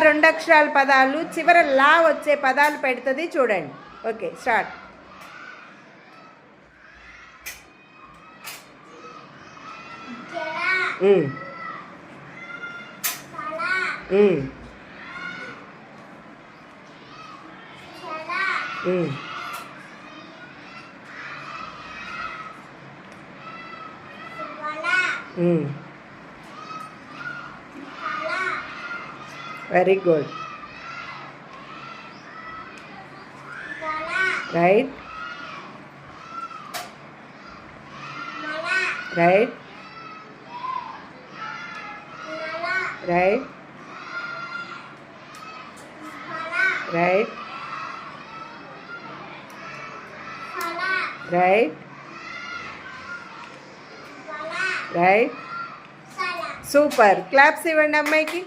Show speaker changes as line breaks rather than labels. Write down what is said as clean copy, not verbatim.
రెండు అక్షరాల పదాలు చివర లా వచ్చే పదాలు పెడుతుంది చూడండి. Okay, start. Very good. Right. Right. Right. Right. Right. Right. Super. Claps ఇవ్వండి అమ్మాయికి.